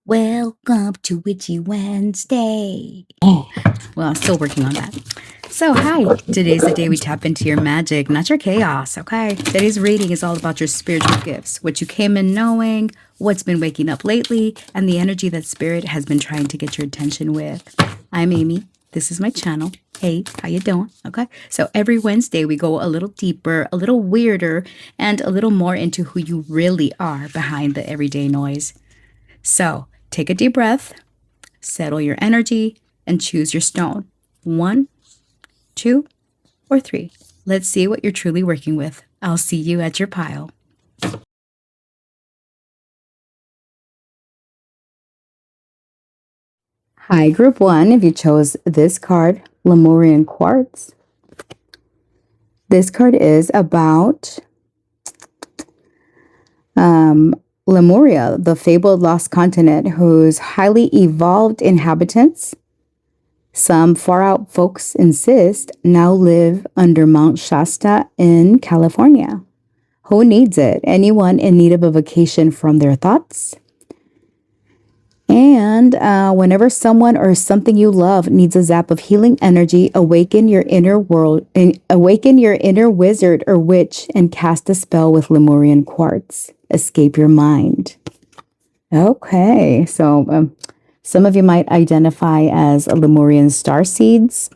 Welcome to Witchy Wednesday. Well, I'm still working on that. So, hi. Today's the day we tap into your magic, not your chaos, okay? Today's reading is all about your spiritual gifts, what you came in knowing, what's been waking up lately, and the energy that spirit has been trying to get your attention with. I'm Amy. This is my channel. Hey, how you doing? Okay. So every Wednesday we go a little deeper, a little weirder, and a little more into who you really are behind the everyday noise. So take a deep breath, settle your energy, and choose your stone. 1, 2, or 3. Let's see what you're truly working with. I'll see you at your pile. Hi, Group 1, if you chose this card, Lemurian Quartz. This card is about Lemuria, the fabled lost continent whose highly evolved inhabitants, some far-out folks insist, now live under Mount Shasta in California. Who needs it? Anyone in need of a vacation from their thoughts? And whenever someone or something you love needs a zap of healing energy, awaken your inner world, awaken your inner wizard or witch and cast a spell with Lemurian Quartz. Escape your mind. Okay, so some of you might identify as Lemurian star seeds.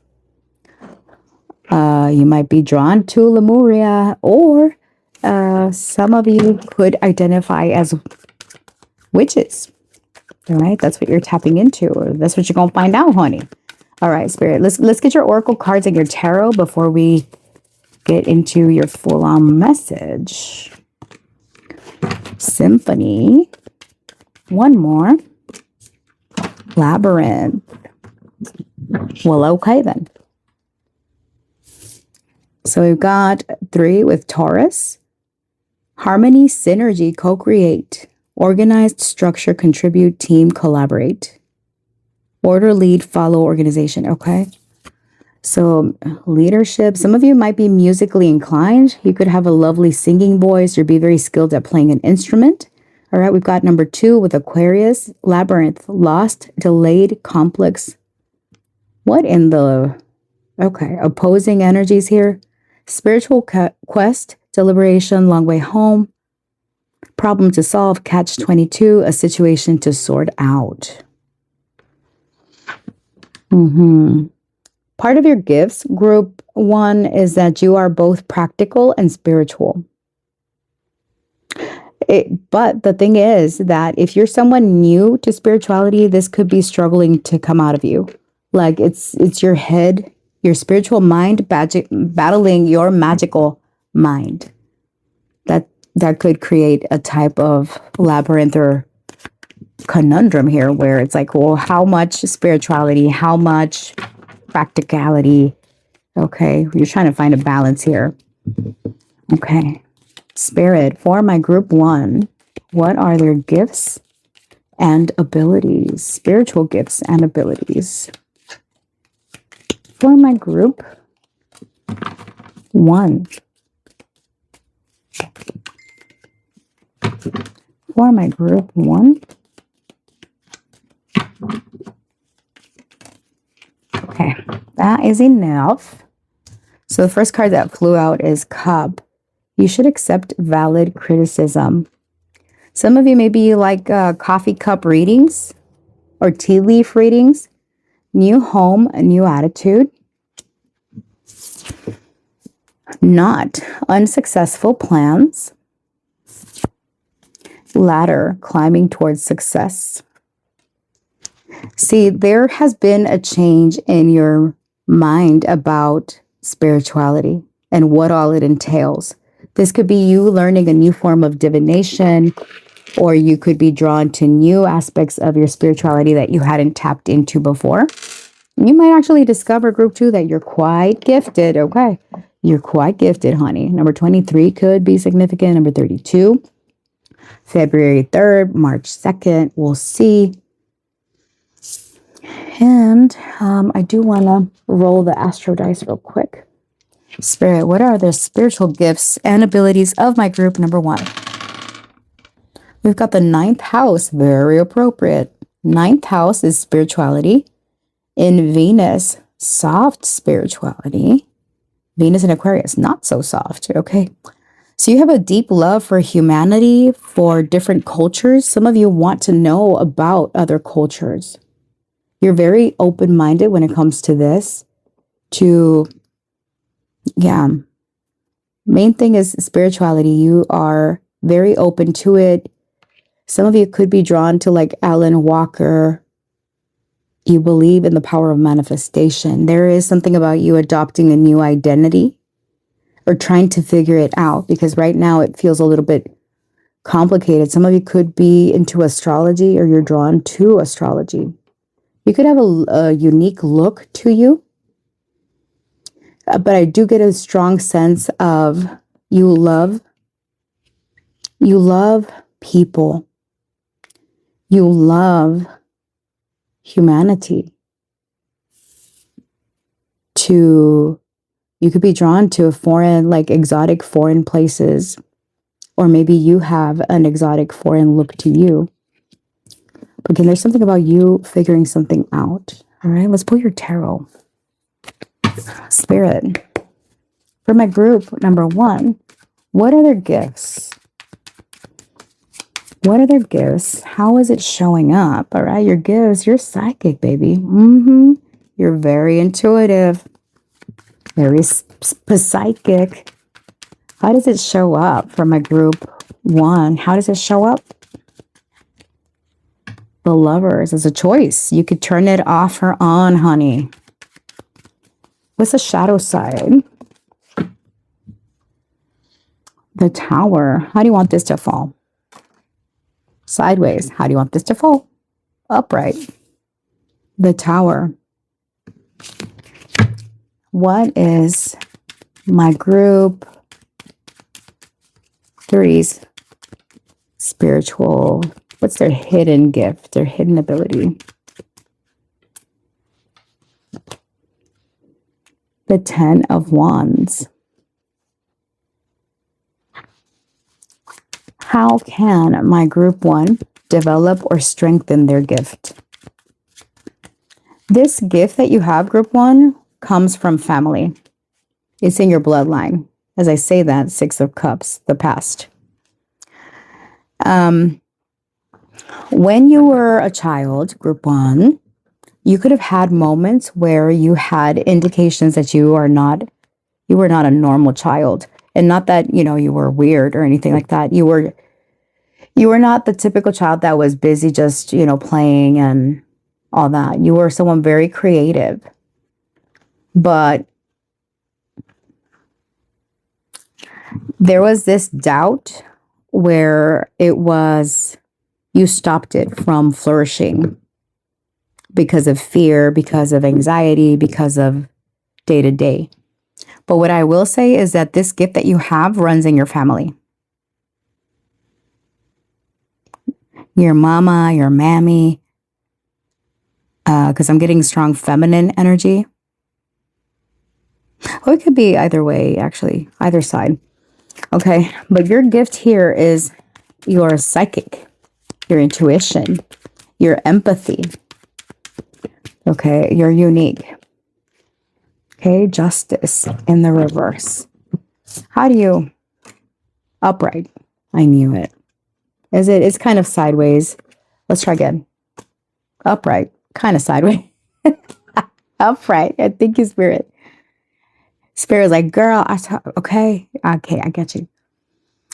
You might be drawn to Lemuria, or some of you could identify as witches. All right, that's what you're tapping into, or that's what you're gonna find out, honey. All right, Spirit, let's get your oracle cards and your tarot before we get into your full-on message. Symphony. One more. Labyrinth. Well, okay then. So we've got 3 with Taurus. Harmony, synergy, co-create. Organized, structure, contribute, team, collaborate. Order, lead, follow, organization. Okay. So leadership. Some of you might be musically inclined. You could have a lovely singing voice or be very skilled at playing an instrument. All right. We've got number 2 with Aquarius. Labyrinth, lost, delayed, complex. What in the... Okay. Opposing energies here. Spiritual quest, deliberation, long way home. Problem to solve, catch-22, a situation to sort out. Part of your gifts, Group 1, is that you are both practical and spiritual. But the thing is that if you're someone new to spirituality, this could be struggling to come out of you. Like it's your head, your spiritual mind battling your magical mind. That could create a type of labyrinth or conundrum here where it's like, well, how much spirituality, how much practicality? Okay, you're trying to find a balance here. Okay, Spirit, for my Group 1, what are their gifts and abilities? Spiritual gifts and abilities. For my Group 1. For my Group 1. Okay, that is enough. So the first card that flew out is Cup. You should accept valid criticism. Some of you maybe like coffee cup readings or tea leaf readings. New home, a new attitude. Not unsuccessful plans. Ladder, climbing towards success. See, there has been a change in your mind about spirituality and what all it entails. This could be you learning a new form of divination, or you could be drawn to new aspects of your spirituality that you hadn't tapped into before. You might actually discover, Group 2, that you're quite gifted. Okay, you're quite gifted, honey. Number 23 could be significant. Number 32. February 3rd, March 2nd, we'll see. And I do want to roll the astro dice real quick. Spirit, what are the spiritual gifts and abilities of my Group number 1? We've got the 9th house, very appropriate. Ninth house is spirituality. In Venus, soft spirituality. Venus in Aquarius, not so soft. Okay. So you have a deep love for humanity, for different cultures. Some of you want to know about other cultures. You're very open-minded when it comes to this. Main thing is spirituality. You are very open to it. Some of you could be drawn to like Alan Walker. You believe in the power of manifestation. There is something about you adopting a new identity or trying to figure it out, because right now it feels a little bit complicated. Some of you could be into astrology, or you're drawn to astrology. You could have a unique look to you. But I do get a strong sense of you love people. You love humanity. You could be drawn to a foreign, like exotic foreign places, or maybe you have an exotic foreign look to you. But again, there's something about you figuring something out. All right, let's pull your tarot. Spirit. For my group, number 1, what are their gifts? What are their gifts? How is it showing up? All right, your gifts, you're psychic, baby. You're very intuitive, very psychic. How does it show up for my group 1? How does it show up? The Lovers is a choice. You could turn it off or on, honey. What's the shadow side? The Tower. How do you want this to fall? Sideways. How do you want this to fall? Upright. The Tower. What is my group 3's spiritual? What's their hidden gift, their hidden ability? The 10 of Wands. How can my group 1 develop or strengthen their gift? This gift that you have, group 1, comes from family. It's in your bloodline. As I say that, 6 of Cups, the past. When you were a child, group 1, you could have had moments where you had indications that you were not a normal child. And not that, you were weird or anything like that. You were not the typical child that was busy just, playing and all that. You were someone very creative. But there was this doubt where you stopped it from flourishing because of fear, because of anxiety, because of day to day. But what I will say is that this gift that you have runs in your family. Your mama, your mammy, because I'm getting strong feminine energy. Or it could be either way, actually, either side. Okay, but your gift here is your psychic, your intuition, your empathy. Okay, you're unique. Okay, Justice in the reverse. How do you... Upright. I knew it. It's kind of sideways. Let's try again. Upright. Kind of sideways. Upright. I think you, Spirit. Spirit's like, girl, okay, I get you.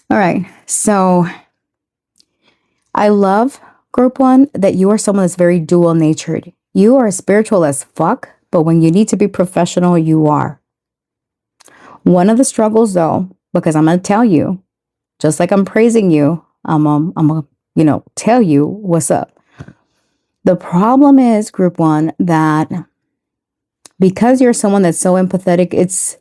All right, so I love group 1 that you are someone that's very dual natured. You are spiritual as fuck, but when you need to be professional, you are. One of the struggles, though, because I'm going to tell you, just like I'm praising you, I'm going to, tell you what's up. The problem is, group 1, that because you're someone that's so empathetic, it's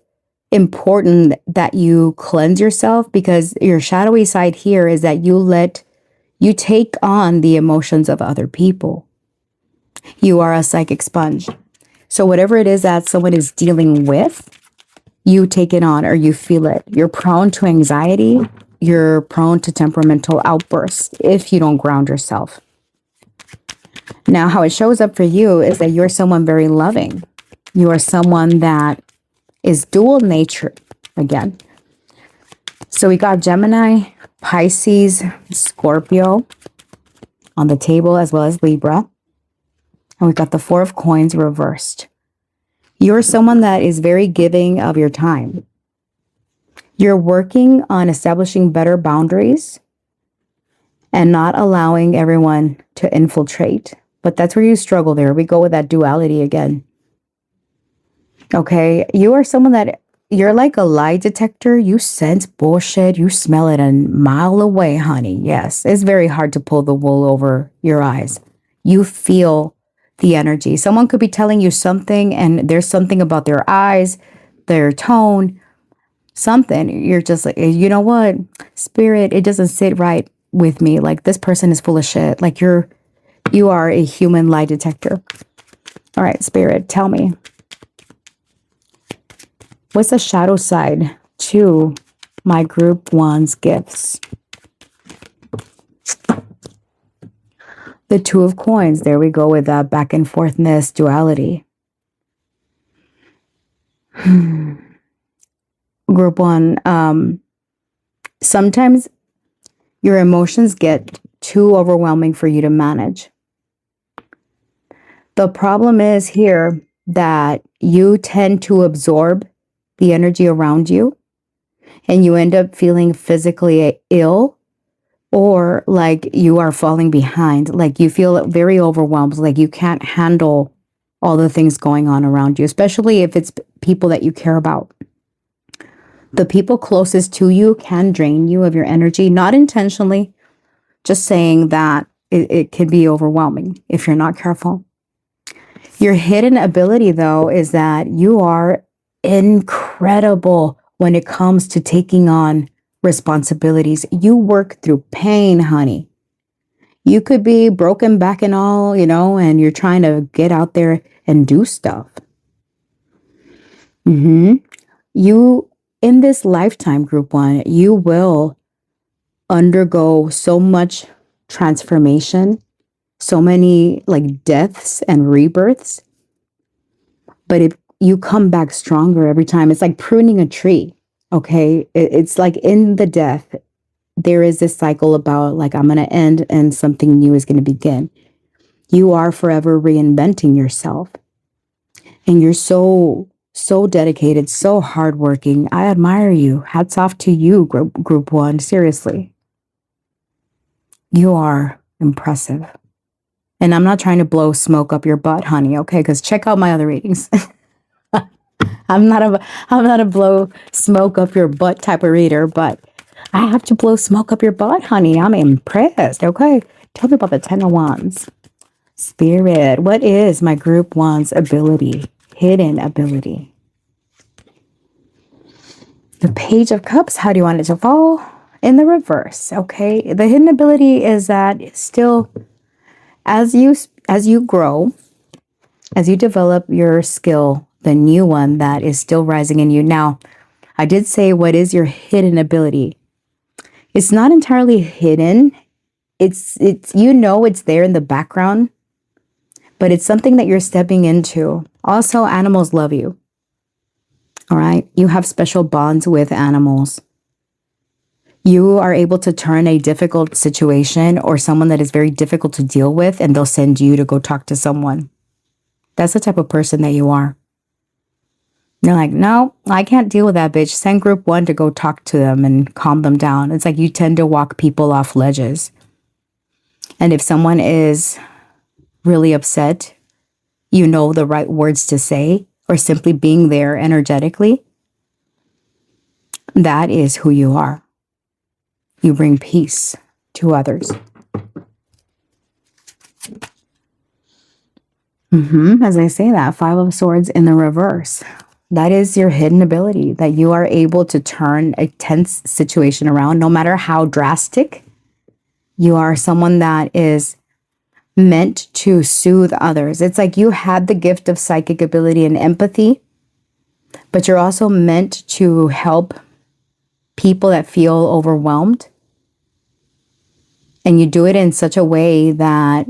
important that you cleanse yourself, because your shadowy side here is that you take on the emotions of other people. You are a psychic sponge. So whatever it is that someone is dealing with, you take it on or you feel it. You're prone to anxiety. You're prone to temperamental outbursts if you don't ground yourself. Now, how it shows up for you is that you're someone very loving. You are someone that is dual nature again. So we got Gemini, Pisces, Scorpio on the table, as well as Libra. And we got the Four of Coins reversed. You're someone that is very giving of your time. You're working on establishing better boundaries and not allowing everyone to infiltrate. But that's where you struggle there. We go with that duality again. Okay, you are someone that you're like a lie detector. You sense bullshit. You smell it a mile away, honey. Yes, it's very hard to pull the wool over your eyes. You feel the energy. Someone could be telling you something and there's something about their eyes, their tone, something. You're just like, you know what, spirit, it doesn't sit right with me. Like this person is full of shit. Like you are a human lie detector. All right, spirit, tell me. What's the shadow side to my group one's gifts? The Two of Coins. There we go with that back and forthness duality. Group one. Sometimes your emotions get too overwhelming for you to manage. The problem is here that you tend to absorb the energy around you and you end up feeling physically ill or like you are falling behind, like you feel very overwhelmed, like you can't handle all the things going on around you, especially if it's people that you care about. The people closest to you can drain you of your energy, not intentionally, just saying that it can be overwhelming if you're not careful. Your hidden ability, though, is that you are incredible when it comes to taking on responsibilities. You work through pain, honey. You could be broken back and all, and you're trying to get out there and do stuff. You, in this lifetime, group one, you will undergo so much transformation, so many like deaths and rebirths. But if you come back stronger every time, it's like pruning a tree. Okay. It's like in the death, there is this cycle about like, I'm going to end and something new is going to begin. You are forever reinventing yourself. And you're so dedicated, so hardworking. I admire you. Hats off to you, group one. Seriously. You are impressive. And I'm not trying to blow smoke up your butt, honey, okay? Because check out my other readings. I'm not a blow smoke up your butt type of reader, but I have to blow smoke up your butt, honey. I'm impressed, okay? Tell me about the Ten of Wands. Spirit, what is my group one's ability? Hidden ability. The Page of Cups, how do you want it to fall? In the reverse, okay? The hidden ability is that still, as you grow, as you develop your skill, the new one that is still rising in you. Now, I did say, what is your hidden ability? It's not entirely hidden. It's it's there in the background, but it's something that you're stepping into. Also, animals love you. All right. You have special bonds with animals. You are able to turn a difficult situation or someone that is very difficult to deal with, and they'll send you to go talk to someone. That's the type of person that you are. You're like, no, I can't deal with that bitch. Send group one to go talk to them and calm them down. It's like you tend to walk people off ledges. And if someone is really upset, you know the right words to say, or simply being there energetically, that is who you are. You bring peace to others. As I say that, Five of Swords in the reverse. That is your hidden ability, that you are able to turn a tense situation around, no matter how drastic. You are someone that is meant to soothe others. It's like you had the gift of psychic ability and empathy, but you're also meant to help people that feel overwhelmed. And you do it in such a way that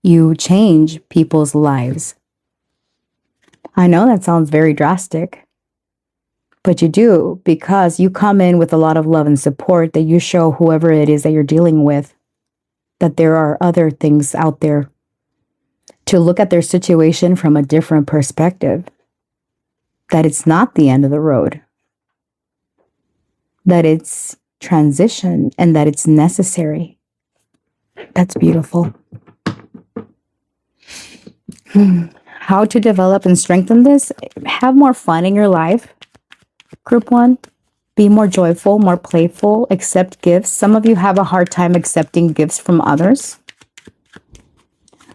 You change people's lives. I know that sounds very drastic, but you do, because you come in with a lot of love and support that you show whoever it is that you're dealing with that there are other things out there to look at their situation from a different perspective, that it's not the end of the road, that it's transition and that it's necessary. That's beautiful. How to develop and strengthen this? Have more fun in your life. Group 1, be more joyful, more playful, accept gifts. Some of you have a hard time accepting gifts from others,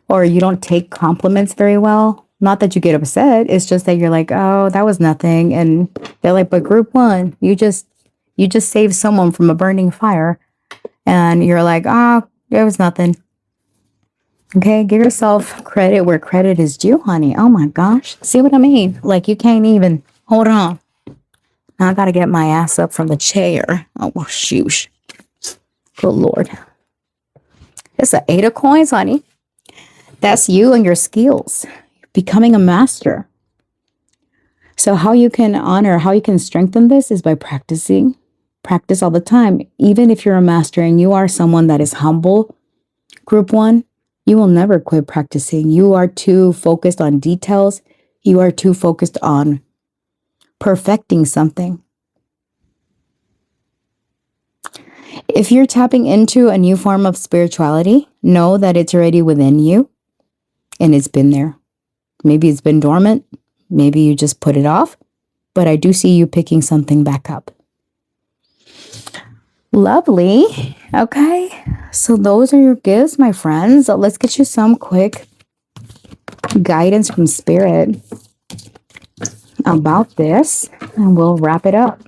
or you don't take compliments very well. Not that you get upset, it's just that you're like, oh, that was nothing. And they're like, but group 1, you just saved someone from a burning fire. And you're like, oh, it was nothing. Okay, give yourself credit where credit is due, honey. Oh my gosh. See what I mean? Like, you can't even, hold on. Now I got to get my ass up from the chair. Oh, well, shoosh. Good Lord. It's an 8 of coins, honey. That's you and your skills. Becoming a master. So how you can honor, how you can strengthen this is by practicing. Practice all the time. Even if you're a master and you are someone that is humble, group 1, you will never quit practicing. You are too focused on details. You are too focused on perfecting something. If you're tapping into a new form of spirituality, know that it's already within you and it's been there. Maybe it's been dormant. Maybe you just put it off, but I do see you picking something back up. Lovely. Okay. So those are your gifts, my friends. Let's get you some quick guidance from Spirit about this, and we'll wrap it up.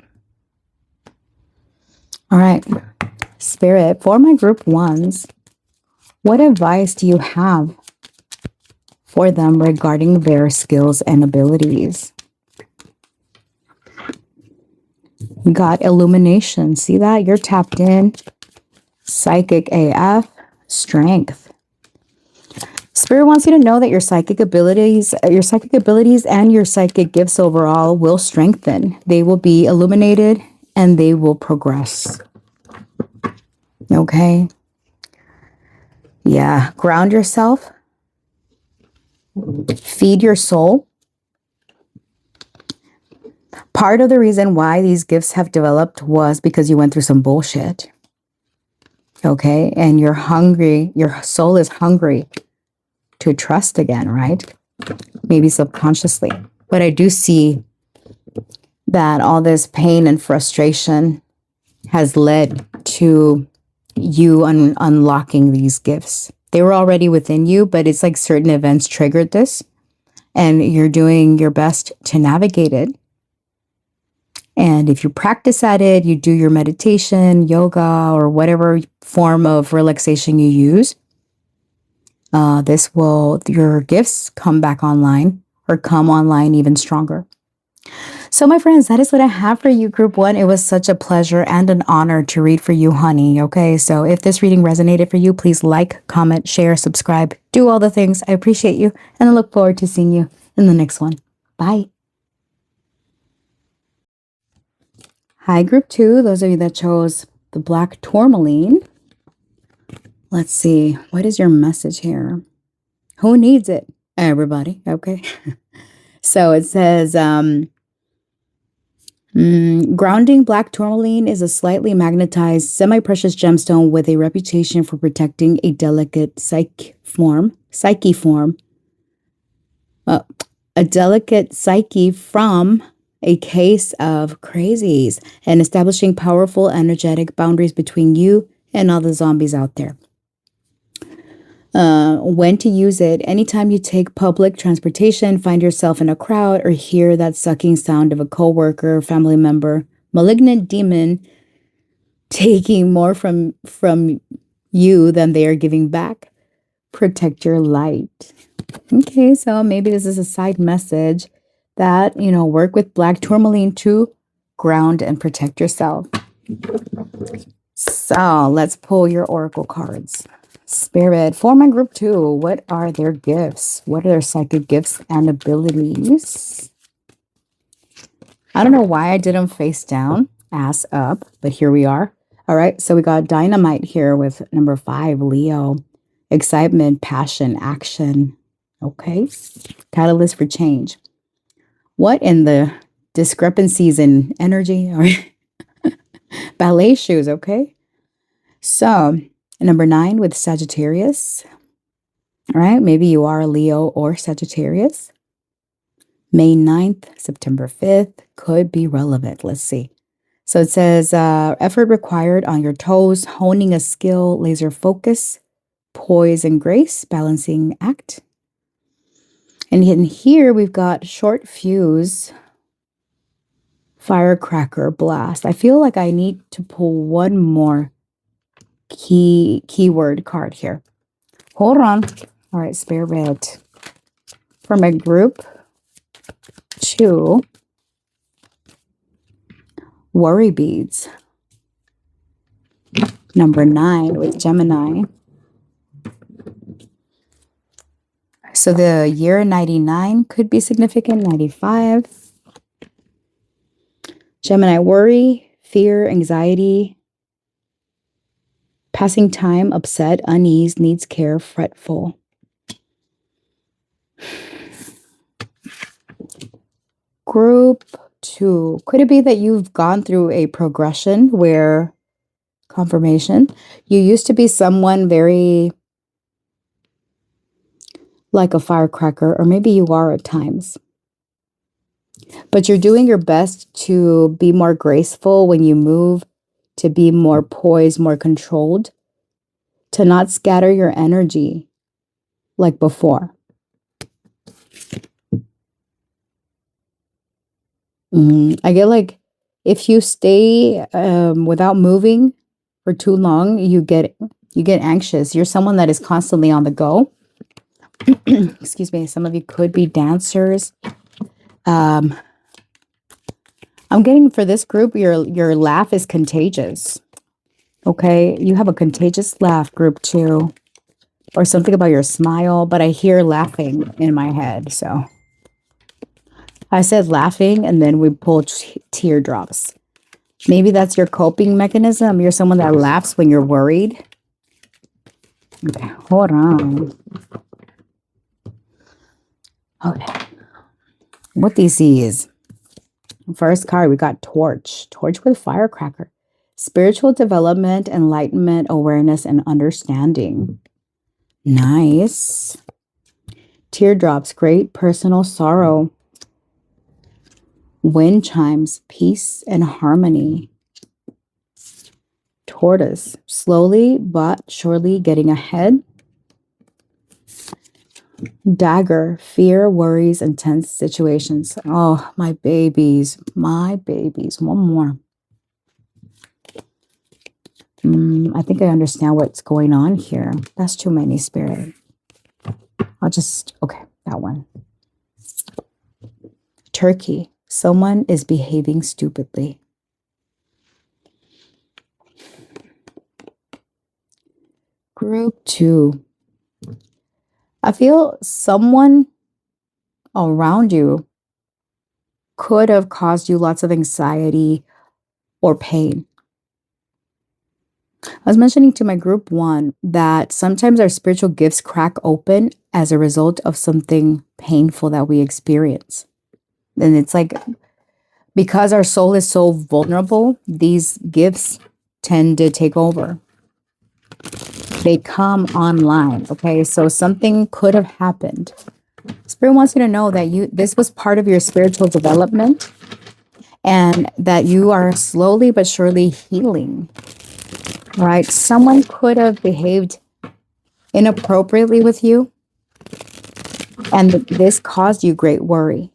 All right. Spirit, for my group 1s, what advice do you have for them regarding their skills and abilities? Got illumination. See that? You're tapped in. Psychic AF. Strength. Spirit wants you to know that your psychic abilities and your psychic gifts overall will strengthen. They will be illuminated and they will progress. Okay? Yeah. Ground yourself. Feed your soul. Part of the reason why these gifts have developed was because you went through some bullshit. Okay? And you're hungry. Your soul is hungry to trust again, right? Maybe subconsciously. But I do see that all this pain and frustration has led to you unlocking these gifts. They were already within you, but it's like certain events triggered this, and you're doing your best to navigate it. And if you practice at it, you do your meditation, yoga, or whatever form of relaxation you use, your gifts come back online, or come online even stronger. So my friends, that is what I have for you, group 1. It was such a pleasure and an honor to read for you, honey. Okay, so if this reading resonated for you, please like, comment, share, subscribe, do all the things. I appreciate you, and I look forward to seeing you in the next one. Bye. Hi, group 2. Those of you that chose the black tourmaline. Let's see. What is your message here? Who needs it? Everybody. Okay. So it says, grounding black tourmaline is a slightly magnetized, semi-precious gemstone with a reputation for protecting a delicate psyche form. A delicate psyche from a case of crazies, and establishing powerful, energetic boundaries between you and all the zombies out there. When to use it: anytime you take public transportation, find yourself in a crowd, or hear that sucking sound of a coworker, family member, malignant demon taking more from you than they are giving back. Protect your light. Okay, so maybe this is a side message that, work with black tourmaline to ground and protect yourself. So let's pull your oracle cards. Spirit, for my group 2, what are their gifts? What are their psychic gifts and abilities? I don't know why I didn't face down, ass up, but here we are. All right, so we got dynamite here with number 5, Leo. Excitement, passion, action. Okay, catalyst for change. What in the discrepancies in energy? Or ballet shoes, okay? So, number 9 with Sagittarius. All right, maybe you are a Leo or Sagittarius. May 9th, September 5th could be relevant. Let's see. So it says effort required on your toes, honing a skill, laser focus, poise and grace, balancing act. And in here we've got short fuse, firecracker, blast. I feel like I need to pull one more keyword card here. Hold on. All right, Spirit. For my group 2, worry beads. Number 9 with Gemini. So the year 99 could be significant, 95. Gemini, worry, fear, anxiety, passing time, upset, unease, needs care, fretful. Group 2, could it be that you've gone through a progression where confirmation, you used to be someone very like a firecracker, or maybe you are at times. But you're doing your best to be more graceful when you move, to be more poised, more controlled, to not scatter your energy like before. I get like if you stay without moving for too long, you get anxious. You're someone that is constantly on the go. Excuse me. Some of you could be dancers. I'm getting for this group, your laugh is contagious. Okay, you have a contagious laugh, group 2, or something about your smile, but I hear laughing in my head. So I said laughing, and then we pull teardrops. Maybe that's your coping mechanism. You're someone that laughs when you're worried. Okay, hold on. Okay. What this is? First card, we got torch. Torch with firecracker. Spiritual development, enlightenment, awareness, and understanding. Nice. Teardrops, great personal sorrow. Wind chimes, peace and harmony. Tortoise, slowly but surely getting ahead. Dagger, fear, worries, and tense situations. Oh, my babies, my babies. One more. I think I understand what's going on here. That's too many, Spirit. Okay, that one. Turkey, someone is behaving stupidly. Group 2. I feel someone around you could have caused you lots of anxiety or pain. I was mentioning to my group 1 that sometimes our spiritual gifts crack open as a result of something painful that we experience. And it's like, because our soul is so vulnerable, these gifts tend to take over. They come online, okay? So something could have happened. Spirit wants you to know that this was part of your spiritual development, and that you are slowly but surely healing. Right? Someone could have behaved inappropriately with you, and this caused you great worry.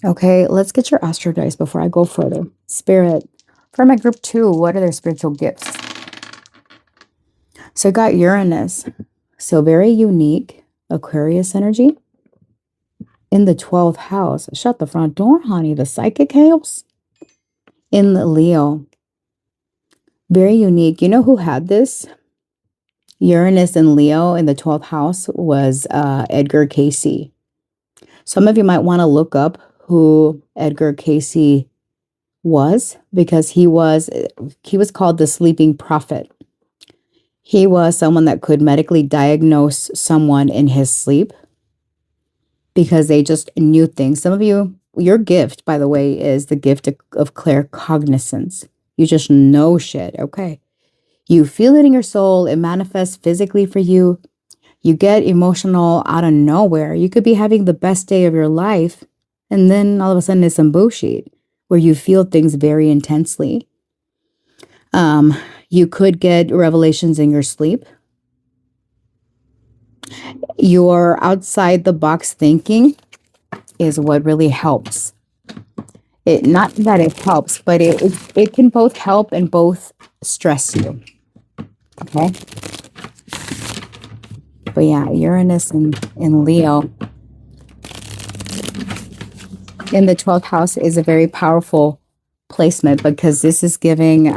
Okay, let's get your astro dice before I go further. Spirit, for my group 2, what are their spiritual gifts? So I got Uranus. So very unique, Aquarius energy. In the 12th house, shut the front door, honey. The psychic house. In the Leo. Very unique. You know who had this? Uranus and Leo in the 12th house was Edgar Casey. Some of you might want to look up who Edgar Casey was, because he was called the sleeping prophet. He was someone that could medically diagnose someone in his sleep because they just knew things. Some of you, your gift, by the way, is the gift of claircognizance. You just know shit, okay? You feel it in your soul. It manifests physically for you. You get emotional out of nowhere. You could be having the best day of your life, and then all of a sudden it's some bullshit where you feel things very intensely. You could get revelations in your sleep. Your outside the box thinking is what really helps. Not that it helps, but it can both help and both stress you. Okay. But yeah, Uranus in Leo in the 12th house is a very powerful placement, because this is giving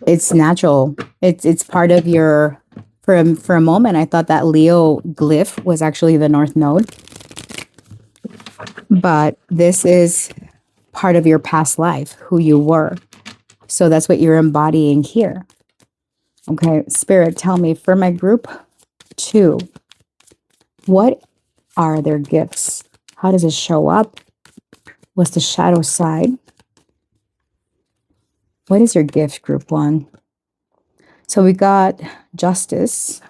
it's natural. It's part of your, for a moment I thought that Leo glyph was actually the North Node. But this is part of your past life, who you were. So that's what you're embodying here. Okay, Spirit, tell me, for my group 2, what are their gifts? How does it show up? What's the shadow side? What is your gift, group 1? So we got Justice.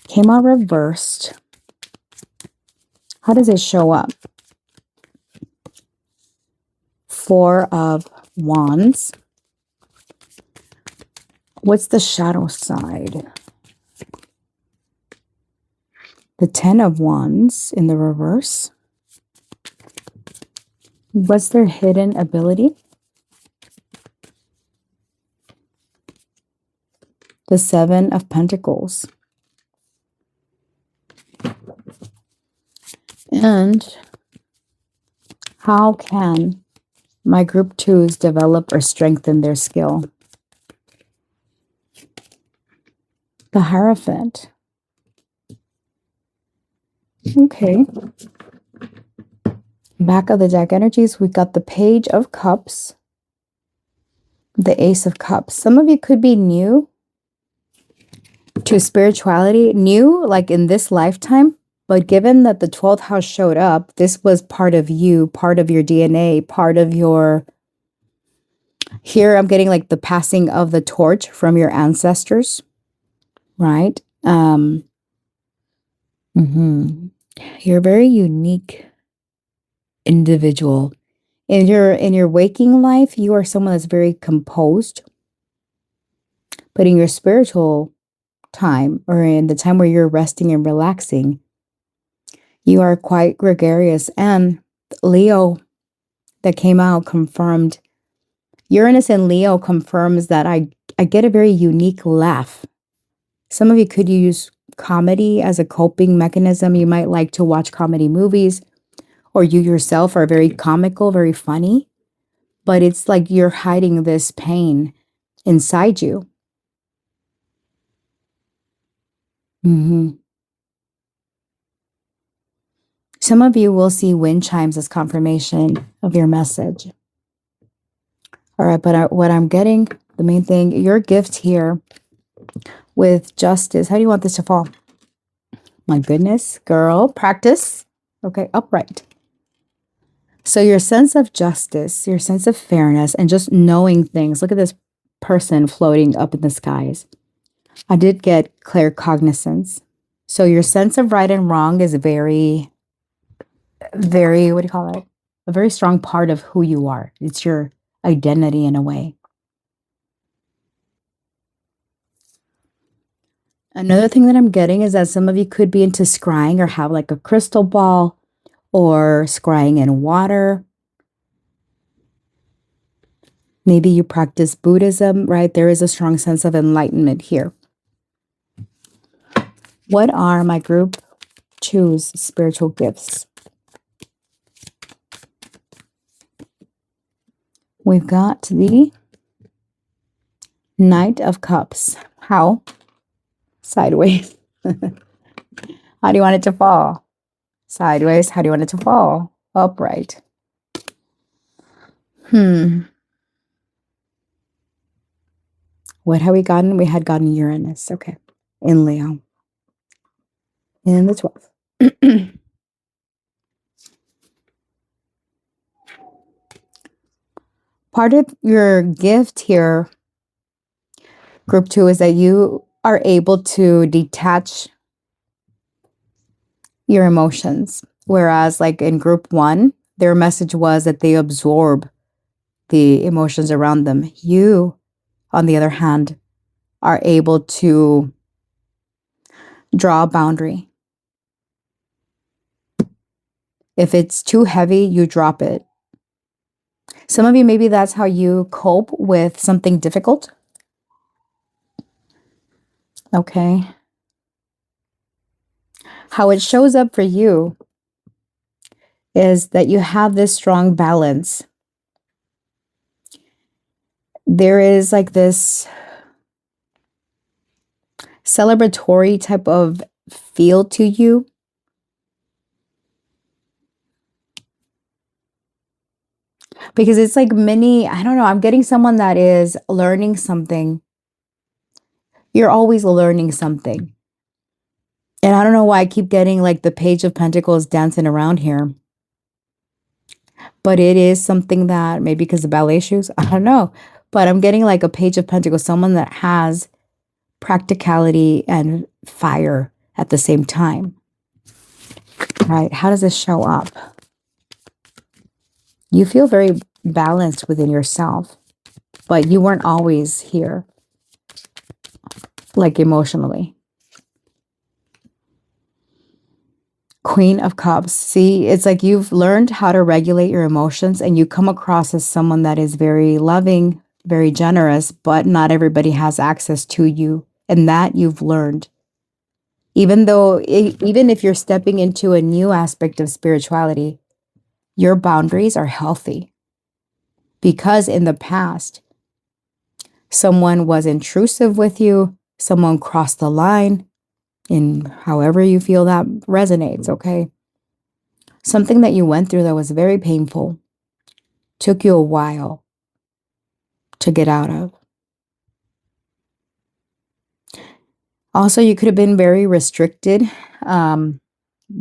Came out reversed. How does it show up? 4 of Wands. What's the shadow side? The 10 of Wands in the reverse. What's their hidden ability? The 7 of Pentacles. And how can my group 2s develop or strengthen their skill? The Hierophant. Okay. Back of the deck energies, we've got the Page of Cups, the Ace of Cups. Some of you could be new to spirituality, new like in this lifetime, but given that the 12th house showed up, this was part of you, part of your DNA, part of your... Here I'm getting like the passing of the torch from your ancestors, right? You're a very unique individual. In your waking life, you are someone that's very composed. But in your spiritual time, or in the time where you're resting and relaxing, you are quite gregarious. And Leo that came out confirmed, Uranus and Leo confirms that I get a very unique laugh. Some of you could use comedy as a coping mechanism. You might like to watch comedy movies, or you yourself are very comical, very funny, but it's like you're hiding this pain inside you. Some of you will see wind chimes as confirmation of your message. All right, but what I'm getting, the main thing, your gift here with Justice, how do you want this to fall? My goodness, girl, practice. Okay, upright. So your sense of justice, your sense of fairness, and just knowing things. Look at this person floating up in the skies. I did get claircognizance. So your sense of right and wrong is very, very, what do you call it? A very strong part of who you are. It's your identity in a way. Another thing that I'm getting is that some of you could be into scrying or have like a crystal ball or scrying in water. Maybe you practice Buddhism, right? There is a strong sense of enlightenment here. What are my group 2's spiritual gifts? We've got the Knight of Cups. How? Sideways. How do you want it to fall? Sideways. How do you want it to fall? Upright. What have we gotten? We had gotten Uranus. Okay. In Leo. In the 12th. Part of your gift here, group 2, is that you are able to detach your emotions. Whereas like in group 1, their message was that they absorb the emotions around them. You, on the other hand, are able to draw a boundary. If it's too heavy, you drop it. Some of you, maybe that's how you cope with something difficult. Okay. How it shows up for you is that you have this strong balance. There is like this celebratory type of feel to you. Because it's like I don't know, I'm getting someone that is learning something. You're always learning something. And I don't know why I keep getting like the Page of Pentacles dancing around here. But it is something that maybe because of ballet shoes, I don't know. But I'm getting like a Page of Pentacles, someone that has practicality and fire at the same time. Right? How does this show up? You feel very balanced within yourself, but you weren't always here, like emotionally. Queen of Cups. See, it's like you've learned how to regulate your emotions, and you come across as someone that is very loving, very generous, but not everybody has access to you. And that you've learned. Even if you're stepping into a new aspect of spirituality, your boundaries are healthy. Because in the past, someone was intrusive with you, someone crossed the line, in however you feel that resonates, okay? Something that you went through that was very painful, took you a while to get out of. Also, you could have been very restricted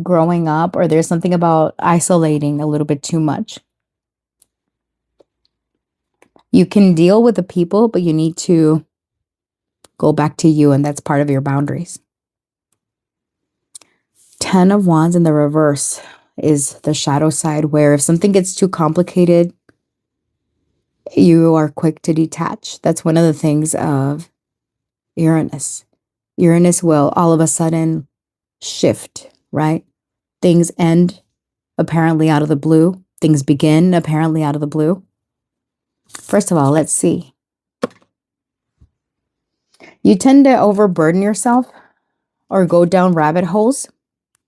growing up, or there's something about isolating a little bit too much. You can deal with the people, but you need to go back to you, and that's part of your boundaries. 10 of Wands in the reverse is the shadow side, where if something gets too complicated, you are quick to detach. That's one of the things of Uranus. Uranus will all of a sudden shift, right? Things end apparently out of the blue. Things begin apparently out of the blue. First of all, let's see. You tend to overburden yourself or go down rabbit holes.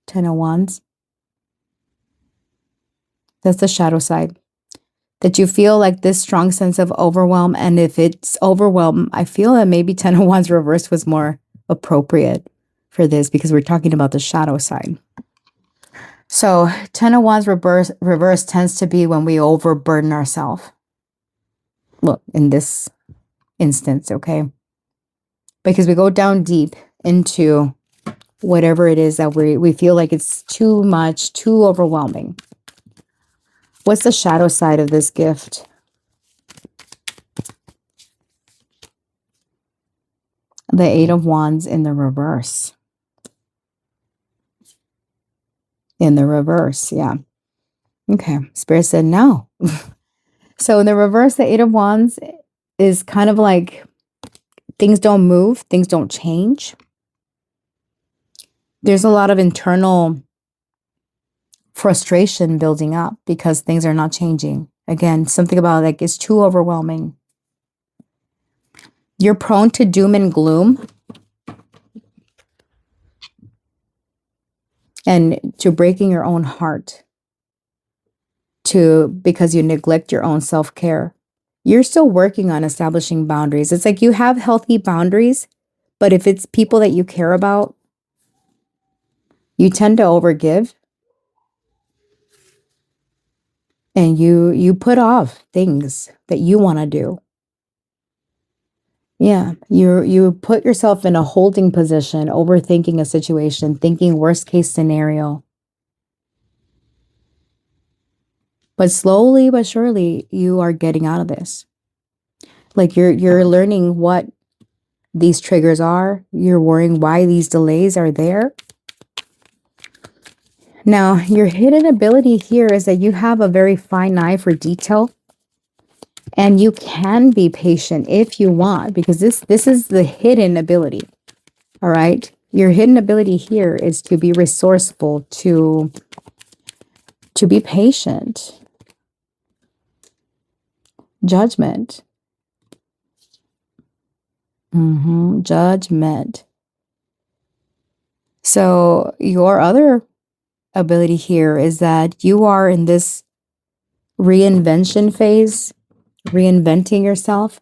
10 of Wands. That's the shadow side. That you feel like this strong sense of overwhelm. And if it's overwhelm, I feel that maybe 10 of Wands reverse was more appropriate for this, because we're talking about the shadow side. So 10 of Wands reverse tends to be when we overburden ourselves. Well, in this instance, okay? Because we go down deep into whatever it is that we feel like it's too much, too overwhelming. What's the shadow side of this gift? The 8 of Wands in the reverse. In the reverse, yeah. Okay, Spirit said no. So in the reverse, the 8 of Wands is kind of like things don't move, things don't change. There's a lot of internal frustration building up because things are not changing. Again, something about like it's too overwhelming. You're prone to doom and gloom and to breaking your own heart because you neglect your own self-care. you're still working on establishing boundaries. It's like you have healthy boundaries, but if it's people that you care about, you tend to overgive and you put off things that you want to do. Yeah, you put yourself in a holding position, overthinking a situation, thinking worst case scenario. But slowly but surely you are getting out of this. Like you're learning what these triggers are. You're worrying why these delays are there. Now, your hidden ability here is that you have a very fine eye for detail. And you can be patient if you want, because this is the hidden ability. All right. Your hidden ability here is to be resourceful, to be patient. Judgment. Judgment. So your other ability here is that you are in this reinvention phase, reinventing yourself.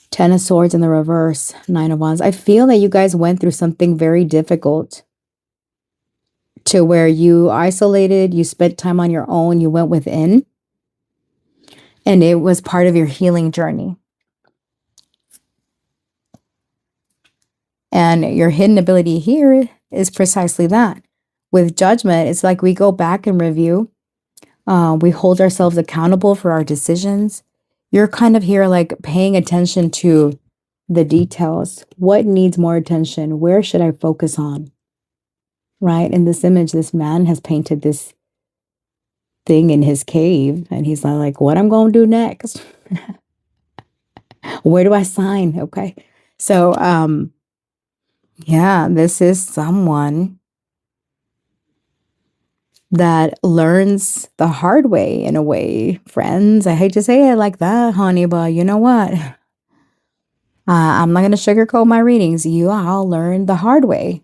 10 of Swords in the reverse, 9 of Wands. I feel that you guys went through something very difficult to where you isolated, you spent time on your own, you went within, and it was part of your healing journey. And your hidden ability here is precisely that. With Judgment, it's like we go back and review. We hold ourselves accountable for our decisions. You're kind of here like paying attention to the details. What needs more attention? Where should I focus on? Right? In this image, this man has painted this thing in his cave, and he's like, what I'm going to do next? Where do I sign? Okay. So, yeah, this is someone that learns the hard way in a way, friends. I hate to say it like that, honey, but you know what? I'm not going to sugarcoat my readings. You all learn the hard way.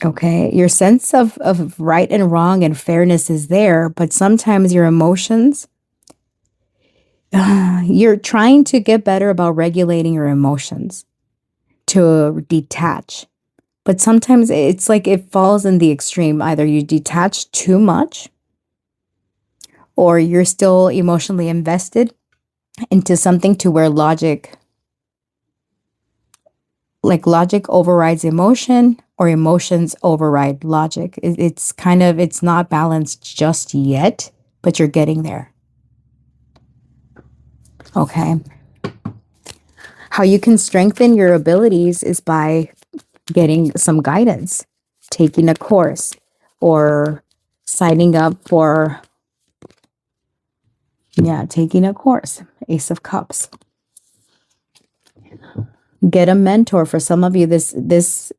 Okay. Your sense of right and wrong and fairness is there, but sometimes your emotions, you're trying to get better about regulating your emotions to detach. But sometimes it's like it falls in the extreme. Either you detach too much or you're still emotionally invested into something to where logic overrides emotion or emotions override logic. It's not balanced just yet, but you're getting there. Okay. How you can strengthen your abilities is by getting some guidance, taking a course, or signing up for, taking a course. Ace of Cups. Get a mentor. For some of you, this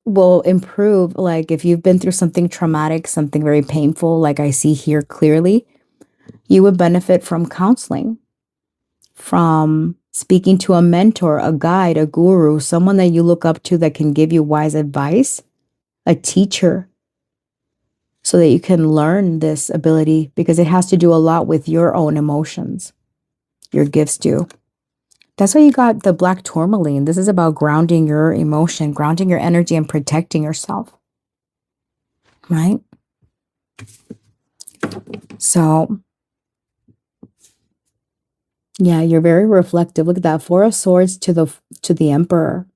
will improve. Like if you've been through something traumatic, something very painful, like I see here clearly, you would benefit from counseling, from speaking to a mentor, a guide, a guru, someone that you look up to that can give you wise advice, a teacher, so that you can learn this ability, because it has to do a lot with your own emotions. Your gifts do. That's why you got the black tourmaline. This is about grounding your emotion, grounding your energy, and protecting yourself. Right? So, yeah, you're very reflective. Look at that. 4 of Swords to the Emperor.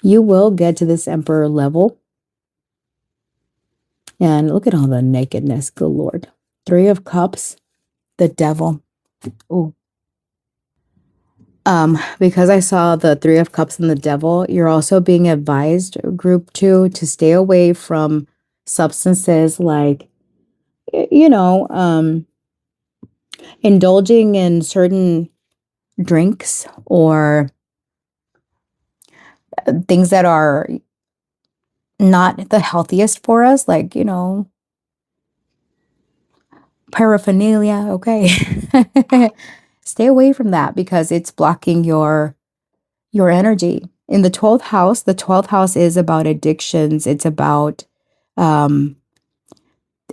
You will get to this Emperor level. And look at all the nakedness. Good Lord. 3 of Cups. The Devil. Oh. Because I saw the 3 of Cups and the Devil, you're also being advised, group 2, to stay away from substances like, indulging in certain drinks or things that are not the healthiest for us, like, paraphernalia. Okay. Stay away from that because it's blocking your energy. In the 12th house is about addictions. It's about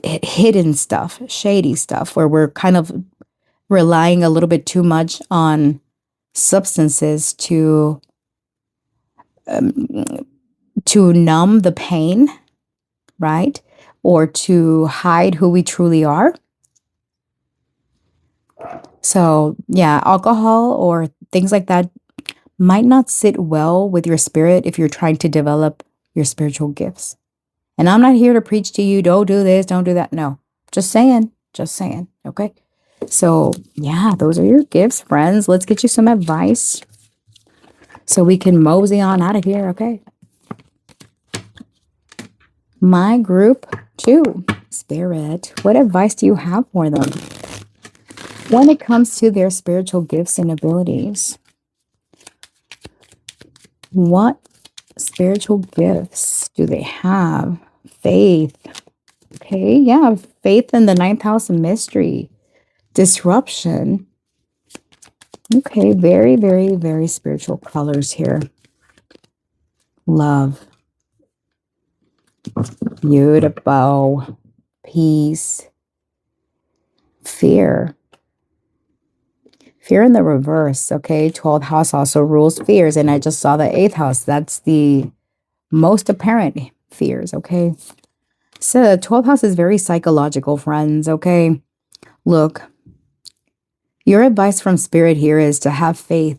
hidden stuff, shady stuff, where we're kind of relying a little bit too much on substances to numb the pain, right? Or to hide who we truly are. So, yeah, alcohol or things like that might not sit well with your spirit if you're trying to develop your spiritual gifts. And I'm not here to preach to you, don't do this, don't do that. No, just saying, okay? So, yeah, those are your gifts, friends. Let's get you some advice so we can mosey on out of here, okay? My group 2, Spirit, what advice do you have for them when it comes to their spiritual gifts and abilities? What spiritual gifts do they have? Faith. Okay, yeah, faith in the 9th house of mystery. Disruption. Okay, very, very, very spiritual colors here. Love. Beautiful. Peace. Fear. Fear in the reverse, okay? 12th house also rules fears, and I just saw the 8th house. That's the most apparent fears, okay? So the 12th house is very psychological, friends, okay? Look, your advice from Spirit here is to have faith,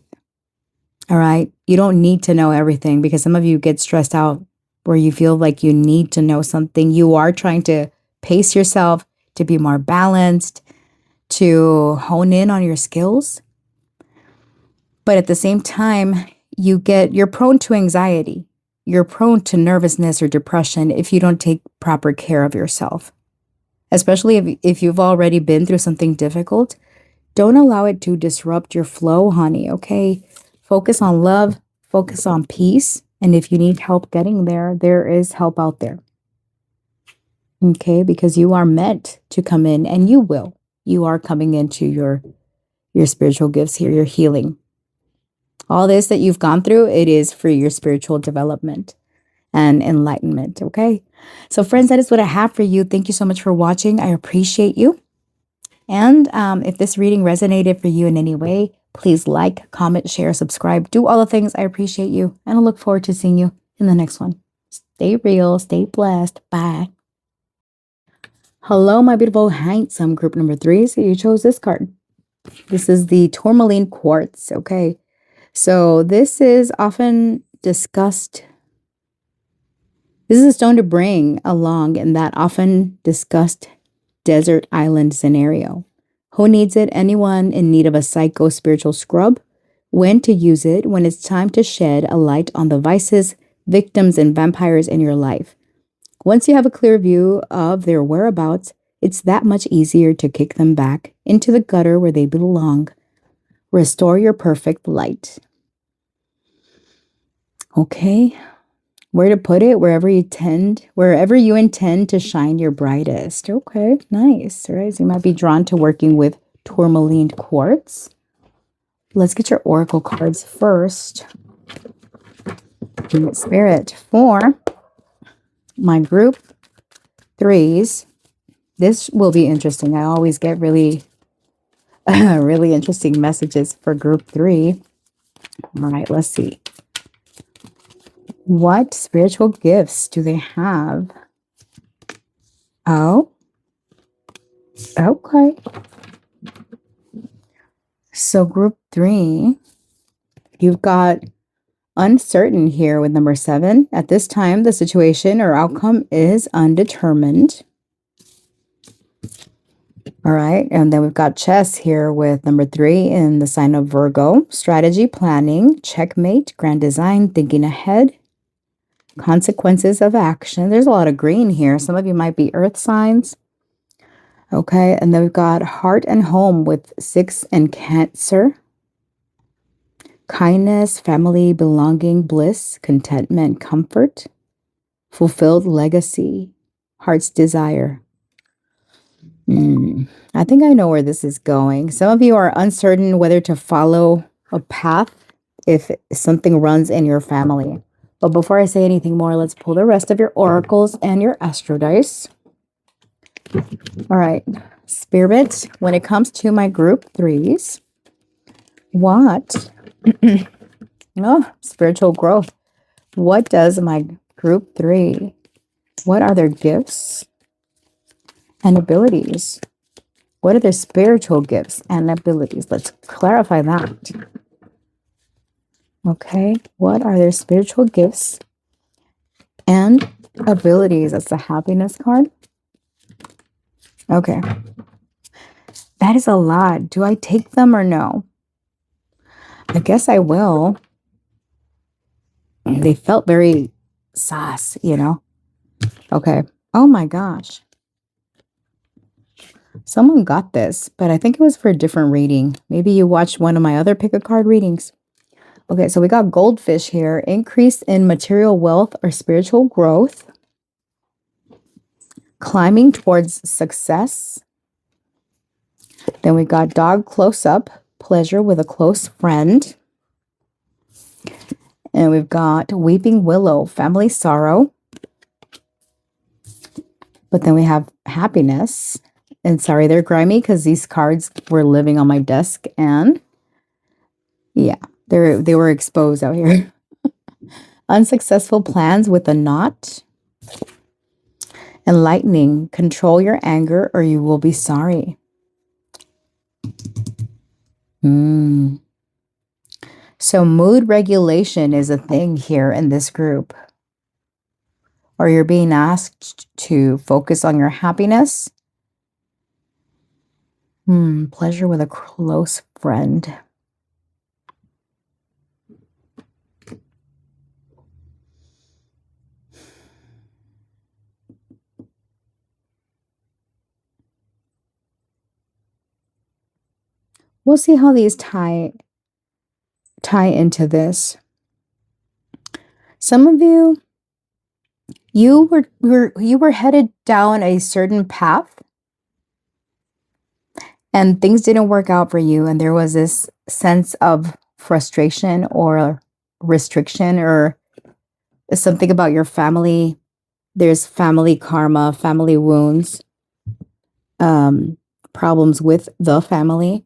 all right? You don't need to know everything because some of you get stressed out where you feel like you need to know something. You are trying to pace yourself to be more balanced, to hone in on your skills. But at the same time, you're prone to anxiety. You're prone to nervousness or depression if you don't take proper care of yourself. Especially if you've already been through something difficult, don't allow it to disrupt your flow, honey, okay? Focus on love, focus on peace. And if you need help getting there, there is help out there. Okay, because you are meant to come in, and you will. You are coming into your spiritual gifts here, your healing. All this that you've gone through, it is for your spiritual development and enlightenment, okay? So friends, that is what I have for you. Thank you so much for watching. I appreciate you. And if this reading resonated for you in any way, please like, comment, share, subscribe. Do all the things. I appreciate you. And I look forward to seeing you in the next one. Stay real. Stay blessed. Bye. Hello, my beautiful handsome group number 3. So you chose this card. This is the tourmaline quartz, okay? So this is often discussed. This is a stone to bring along in that often discussed desert island scenario. Who needs it? Anyone in need of a psycho-spiritual scrub? When to use it? When it's time to shed a light on the vices, victims, and vampires in your life. Once you have a clear view of their whereabouts, it's that much easier to kick them back into the gutter where they belong. Restore your perfect light. Okay. Where to put it? Wherever you intend to shine your brightest. Okay, nice. All right, so you might be drawn to working with tourmaline quartz. Let's get your oracle cards first. Spirit for my group 3s. This will be interesting. I always get really, really interesting messages for group 3. All right, let's see. What spiritual gifts do they have? Oh, okay. So group 3, you've got uncertain here with number 7. At this time, the situation or outcome is undetermined. All right. And then we've got chess here with number 3 in the sign of Virgo. Strategy, planning, checkmate, grand design, thinking ahead. Consequences of action. There's a lot of green here. Some of you might be earth signs. Okay, and then we've got heart and home with 6 and Cancer. Kindness, family, belonging, bliss, contentment, comfort. Fulfilled legacy, heart's desire. I think I know where this is going. Some of you are uncertain whether to follow a path if something runs in your family. But before I say anything more, let's pull the rest of your oracles and your astro dice. All right. Spirit, when it comes to my group threes, what? Oh, spiritual growth. What does my group three? What are their gifts and abilities? What are their spiritual gifts and abilities? Let's clarify that. Okay. What are their spiritual gifts and abilities? That's the happiness card. Okay. That is a lot. Do I take them or no? I guess I will. They felt very sauce, you know? Okay. Oh my gosh. Someone got this, but I think it was for a different reading. Maybe you watched one of my other pick a card readings. Okay, so we got goldfish here. Increase in material wealth or spiritual growth. Climbing towards success. Then we got dog close up. Pleasure with a close friend. And we've got weeping willow. Family sorrow. But then we have happiness. And sorry, they're grimy because these cards were living on my desk. And yeah, they were exposed out here. Unsuccessful plans with a knot. Enlightening. Control your anger or you will be sorry. So mood regulation is a thing here in this group. Or you're being asked to focus on your happiness. Pleasure with a close friend. We'll see how these tie into this. Some of you, you were headed down a certain path and things didn't work out for you, and there was this sense of frustration or restriction or something about your family. There's family karma, family wounds, problems with the family,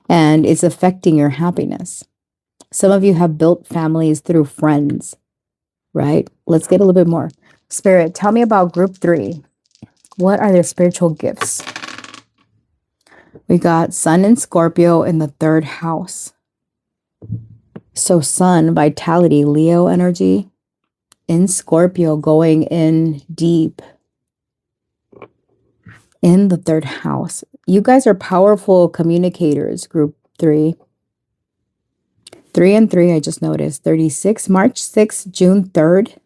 and it's affecting your happiness. Some of you have built families through friends, right? Let's get a little bit more. Spirit, tell me about group 3. What are their spiritual gifts? We got Sun and Scorpio in the 3rd house. So Sun, vitality, Leo energy. In Scorpio, going in deep. In the 3rd house. You guys are powerful communicators, group 3. 3 and 3, I just noticed. 36, March 6th, June 3rd.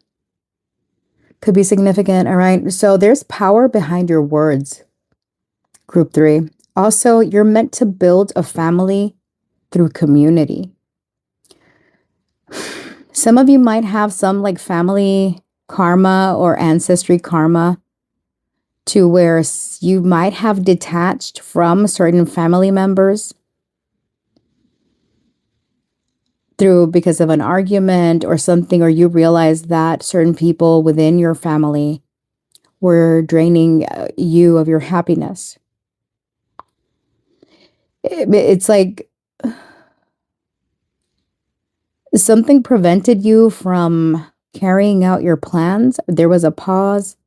Could be significant, all right? So there's power behind your words, group 3. Also, you're meant to build a family through community. Some of you might have some like family karma or ancestry karma to where you might have detached from certain family members because of an argument or something, or you realize that certain people within your family were draining you of your happiness. It's like something prevented you from carrying out your plans. There was a pause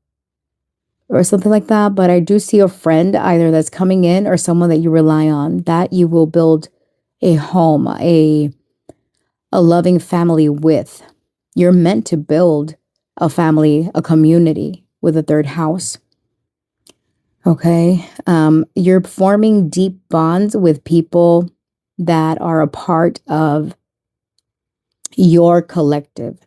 or something like that. But I do see a friend either that's coming in or someone that you rely on, that you will build a home, a loving family with. You're meant to build a family, a community with a 3rd house. Okay. You're forming deep bonds with people that are a part of your collective,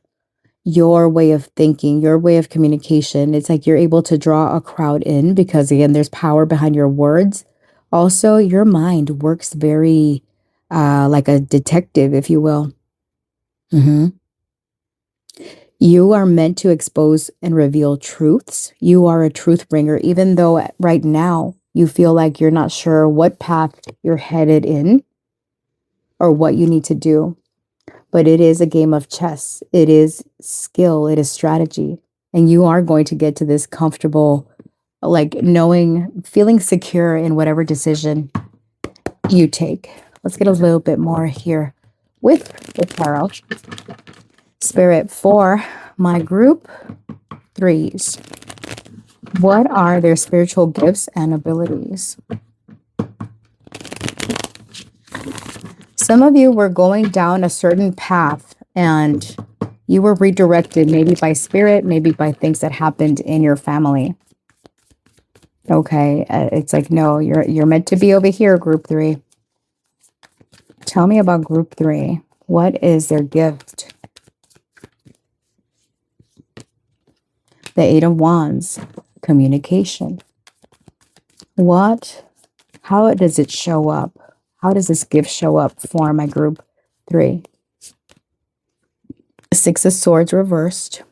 your way of thinking, your way of communication. It's like you're able to draw a crowd in because, again, there's power behind your words. Also, your mind works very like a detective, if you will. You are meant to expose and reveal truths. You are a truth bringer, even though right now you feel like you're not sure what path you're headed in or what you need to do. But it is a game of chess. It is skill. It is strategy. And you are going to get to this comfortable like feeling secure in whatever decision you take. Let's get a little bit more here with the tarot. Spirit, for my group threes, what are their spiritual gifts and abilities? Some of you were going down a certain path and you were redirected, maybe by spirit, maybe by things that happened in your family. Okay, it's like, no, you're meant to be over here, group three. Tell me about group three. What is their gift? The Eight of Wands, communication. How does it show up? How does this gift show up for my group three? Six of Swords reversed.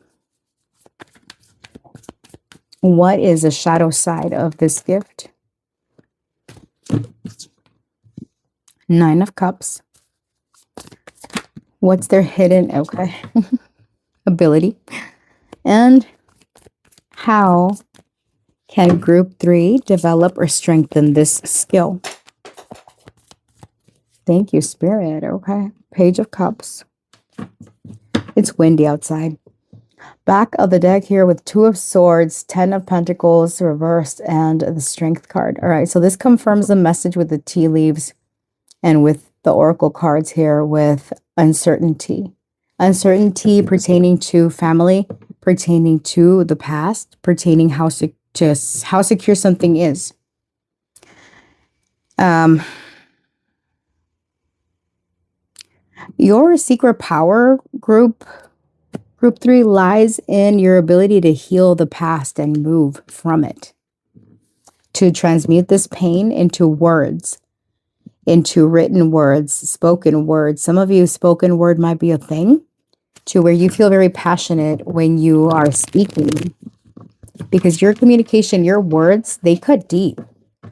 What is the shadow side of this gift? Nine of Cups. What's their hidden, ability? And how can group three develop or strengthen this skill? Thank you, Spirit. Okay. Page of Cups. It's windy outside. Back of the deck here with Two of Swords, Ten of Pentacles reversed, and the Strength card. All right, so this confirms the message with the tea leaves and with the Oracle cards here with uncertainty. Uncertainty pertaining to family, pertaining to the past, pertaining how secure something is. Your secret power, group three, lies in your ability to heal the past and move from it. To transmute this pain into words, into written words, spoken words. Some of you, spoken word might be a thing, to where you feel very passionate when you are speaking. Because your communication, your words, they cut deep,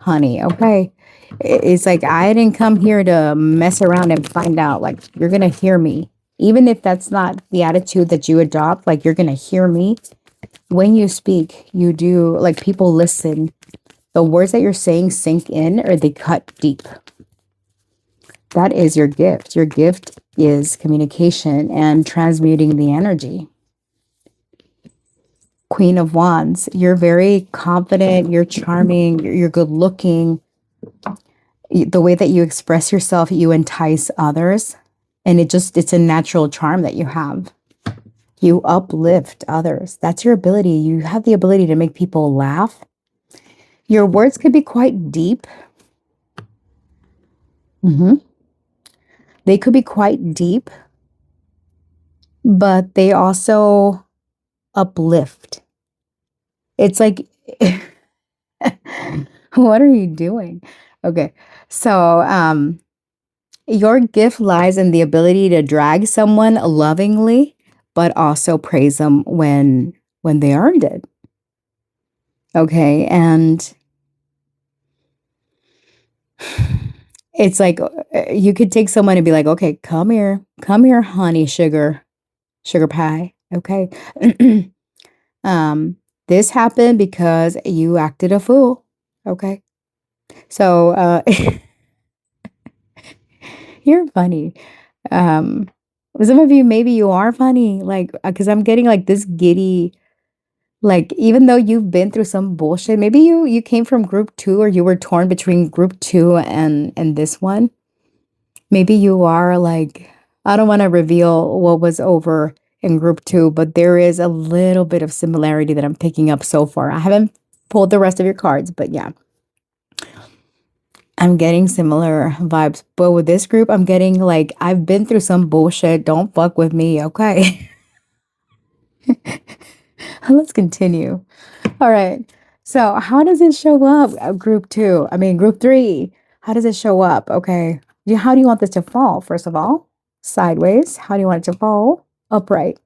honey, okay? It's like, I didn't come here to mess around and find out. Like, you're going to hear me. Even if that's not the attitude that you adopt, like, you're going to hear me. When you speak, you do, like, people listen. The words that you're saying sink in or they cut deep. That is your gift. Your gift is communication and transmuting the energy. Queen of Wands, you're very confident, you're charming, you're good looking. The way that you express yourself, you entice others. And it's a natural charm that you have. You uplift others. That's your ability. You have the ability to make people laugh. Your words could be quite deep. They could be quite deep, but they also uplift. It's like, what are you doing? Okay, so your gift lies in the ability to drag someone lovingly, but also praise them when they earned it. Okay, and it's like you could take someone and be like, okay, come here, honey, sugar pie. Okay. This happened because you acted a fool. Okay. So you're funny. Some of you, maybe you are funny, like, because I'm getting like this giddy, like, even though you've been through some bullshit, maybe you came from group two, or you were torn between group two and this one. Maybe you are like, I don't want to reveal what was over in group two, but there is a little bit of similarity that I'm picking up so far. I haven't pulled the rest of your cards, but yeah. I'm getting similar vibes. But with this group, I'm getting like, I've been through some bullshit. Don't fuck with me, okay? Let's continue. All right. So how does it show up, group two? I mean, group three. How does it show up? Okay. How do you want this to fall? First of all, sideways. How do you want it to fall? Upright.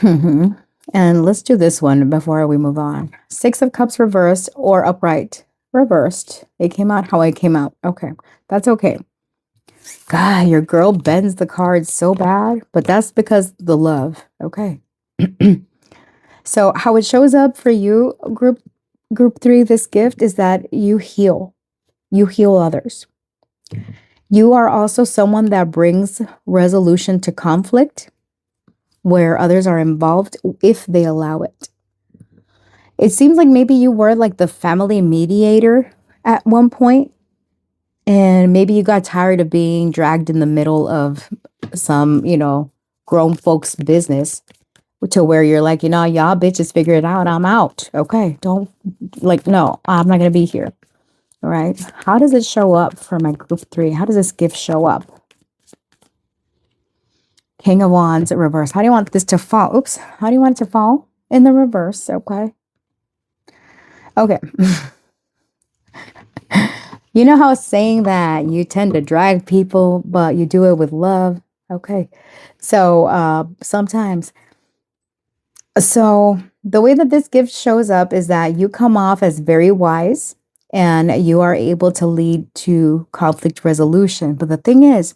And let's do this one before we move on. Six of Cups reversed or upright. Reversed. It came out how it came out. Okay. That's okay. God, your girl bends the cards so bad, but that's because the love. Okay. So how it shows up for you, group 3, this gift is that you heal. You heal others. You are also someone that brings resolution to conflict where others are involved if they allow it. It seems like maybe you were like the family mediator at one point, and maybe you got tired of being dragged in the middle of some, grown folks' business to where you're like, y'all bitches figure it out. I'm out. Okay. Don't no, I'm not going to be here. All right. How does it show up for my group 3? How does this gift show up? King of Wands reverse. How do you want this to fall? Oops. How do you want it to fall? In the reverse. Okay. Okay. You know how it's saying that you tend to drag people, but you do it with love? Okay. So sometimes. So the way that this gift shows up is that you come off as very wise and you are able to lead to conflict resolution. But the thing is,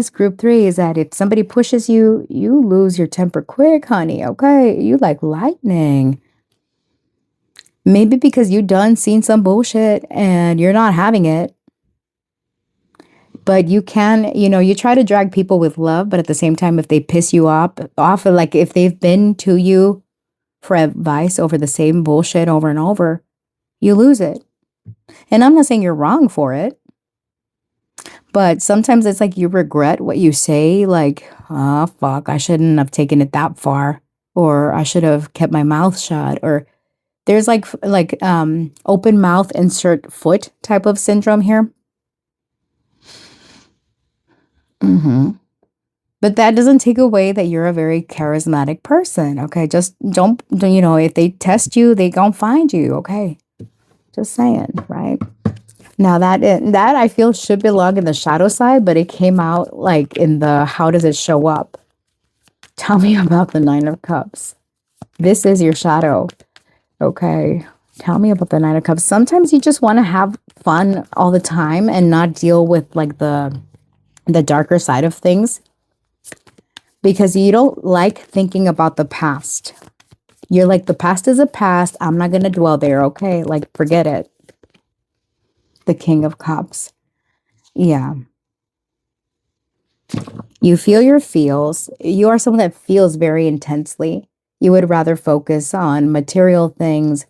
group 3 is that if somebody pushes you, you lose your temper quick, honey. Okay. You like lightning. Maybe because you done seen some bullshit and you're not having it. But you can, you try to drag people with love, but at the same time, if they piss you off, like if they've been to you for advice over the same bullshit over and over, you lose it. And I'm not saying you're wrong for it, but sometimes it's like you regret what you say, like, oh, fuck, I shouldn't have taken it that far, or I should have kept my mouth shut, or there's like open mouth, insert foot type of syndrome here. But that doesn't take away that you're a very charismatic person. Okay. Just don't, if they test you, they gonna find you. Okay. Just saying. Right. Now that I feel should belong in the shadow side, but it came out like in the, how does it show up? Tell me about the 9 of Cups. This is your shadow. Okay. Tell me about the 9 of Cups. Sometimes you just want to have fun all the time and not deal with like the darker side of things because you don't like thinking about the past. You're like, the past is a past. I'm not going to dwell there. Okay. Like, forget it. The King of Cups. Yeah. You feel your feels. You are someone that feels very intensely. You would rather focus on material things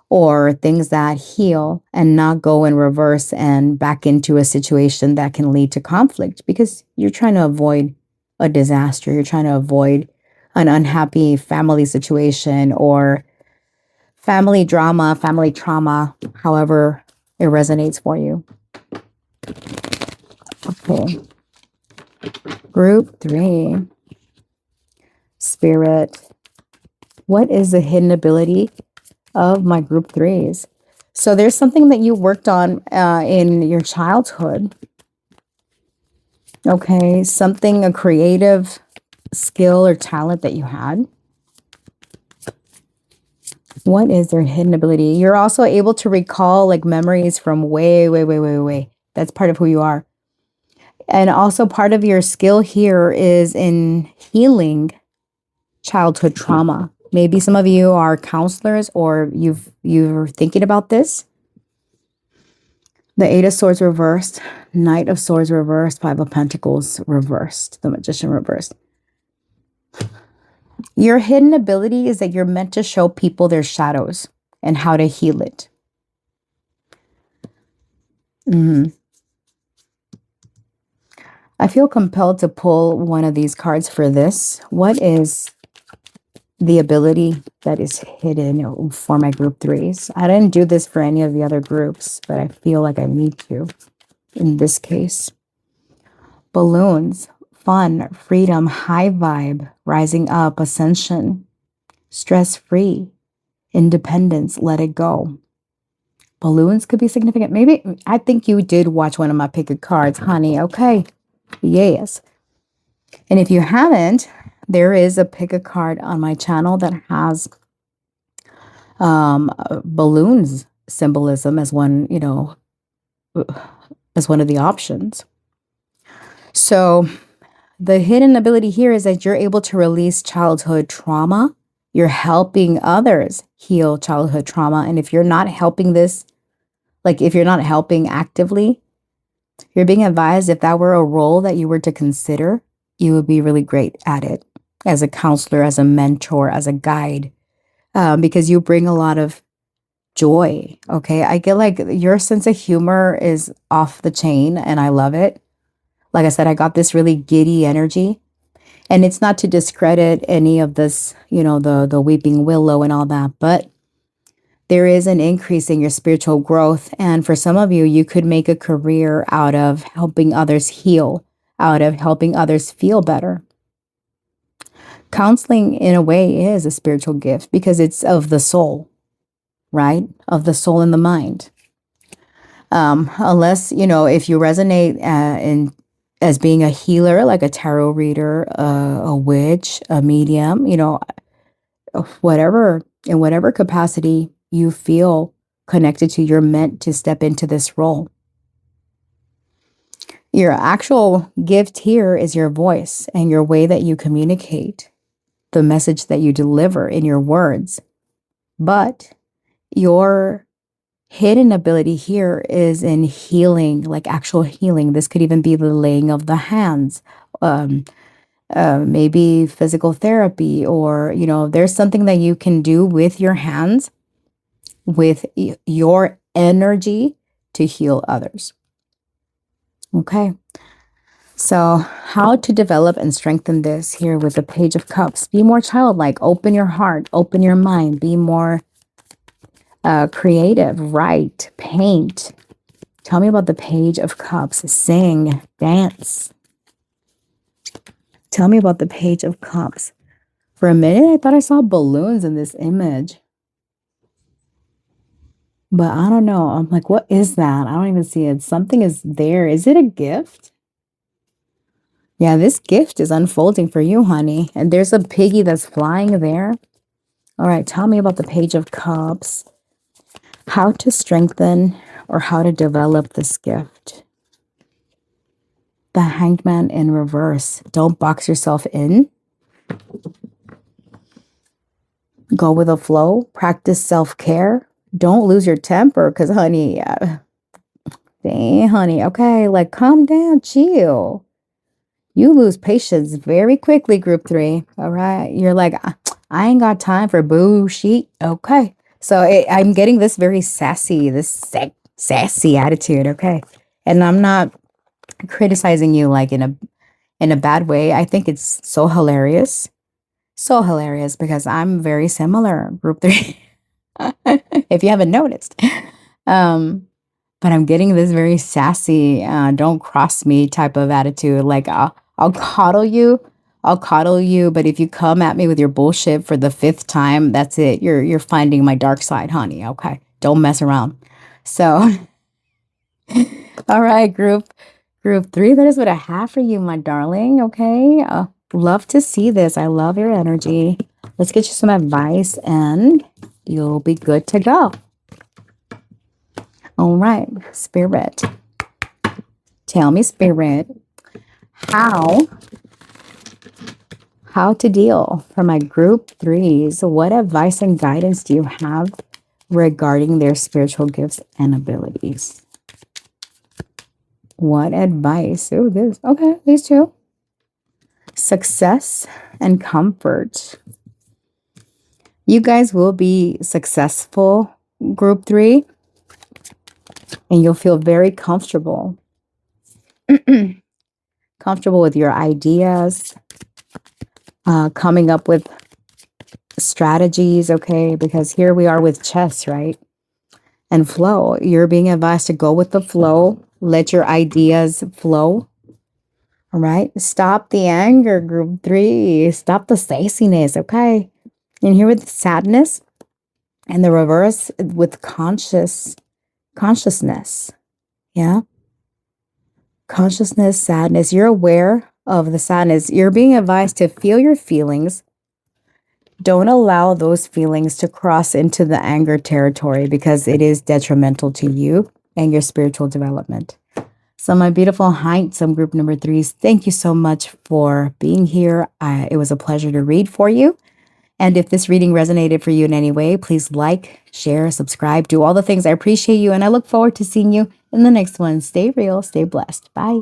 or things that heal and not go in reverse and back into a situation that can lead to conflict because you're trying to avoid a disaster. You're trying to avoid an unhappy family situation or family drama, family trauma, however it resonates for you. Okay. Group 3. Spirit. What is the hidden ability of my group 3s? So there's something that you worked on in your childhood. Okay. Something, a creative skill or talent that you had. What is their hidden ability? You're also able to recall like memories from way, way, way, way, way. That's part of who you are. And also part of your skill here is in healing childhood trauma. Maybe some of you are counselors or you're thinking about this. The 8 of Swords reversed, Knight of Swords reversed, 5 of Pentacles reversed, the Magician reversed. Your hidden ability is that you're meant to show people their shadows and how to heal it. I feel compelled to pull one of these cards for this. What is the ability that is hidden for my group 3s? I didn't do this for any of the other groups, but I feel like I need to in this case. Balloons, fun, freedom, high vibe, rising up, ascension, stress-free, independence, let it go. Balloons could be significant. Maybe, I think you did watch one of my pick a cards, honey. Okay. Yes. And if you haven't, there is a pick a card on my channel that has balloons symbolism as one, as one of the options. So the hidden ability here is that you're able to release childhood trauma You're helping others heal childhood trauma. And if you're not helping this, like if you're not helping actively, you're being advised if that were a role that you were to consider, you would be really great at it as a counselor, as a mentor, as a guide, because you bring a lot of joy. Okay. I get like your sense of humor is off the chain and I love it. Like I said, I got this really giddy energy. And it's not to discredit any of this, the weeping willow and all that, but there is an increase in your spiritual growth. And for some of you, you could make a career out of helping others heal, out of helping others feel better. Counseling, in a way, is a spiritual gift because it's of the soul, right? Of the soul and the mind. Unless, if you resonate in as being a healer, like a tarot reader, a witch, a medium, whatever, in whatever capacity you feel connected to, you're meant to step into this role. Your actual gift here is your voice and your way that you communicate, the message that you deliver in your words. But your hidden ability here is in healing, like actual healing. This could even be the laying of the hands, maybe physical therapy, or, there's something that you can do with your hands, with your energy to heal others. Okay. So how to develop and strengthen this here with the Page of Cups? Be more childlike, open your heart, open your mind, be more creative, write, paint. Tell me about the Page of Cups. Sing, dance. Tell me about the Page of Cups. For a minute, I thought I saw balloons in this image. But I don't know. I'm like, what is that? I don't even see it. Something is there. Is it a gift? Yeah, this gift is unfolding for you, honey. And there's a piggy that's flying there. All right, tell me about the Page of Cups. How to strengthen or how to develop this gift. The Hanged Man in reverse. Don't box yourself in. Go with the flow. Practice self-care. Don't lose your temper because, honey, dang, honey, okay, like calm down, chill. You lose patience very quickly, group 3. All right. You're like, I ain't got time for bullshit. Okay. So I'm getting this very sassy, sassy attitude. Okay. And I'm not criticizing you like in a bad way. I think it's so hilarious. So hilarious because I'm very similar, group 3. If you haven't noticed. But I'm getting this very sassy, don't cross me type of attitude. Like I'll coddle you. But if you come at me with your bullshit for the 5th time, that's it. You're finding my dark side, honey. Okay. Don't mess around. So, all right, group 3. That is what I have for you, my darling. Okay. Love to see this. I love your energy. Let's get you some advice and you'll be good to go. All right, Spirit. Tell me, Spirit, how to deal for my group 3s. What advice and guidance do you have regarding their spiritual gifts and abilities? What advice? Oh, this. Okay, these 2. Success and comfort. You guys will be successful, group 3. And you'll feel very comfortable. Comfortable with your ideas. Coming up with strategies, okay? Because here we are with chess, right? And flow. You're being advised to go with the flow. Let your ideas flow. All right? Stop the anger, group 3. Stop the sassiness, okay? And here with sadness. And the reverse with consciousness. Yeah. Consciousness, sadness. You're aware of the sadness. You're being advised to feel your feelings. Don't allow those feelings to cross into the anger territory because it is detrimental to you and your spiritual development. So my beautiful handsome group number 3s, thank you so much for being here. It was a pleasure to read for you. And if this reading resonated for you in any way, please like, share, subscribe, do all the things. I appreciate you, and I look forward to seeing you in the next one. Stay real, stay blessed. Bye.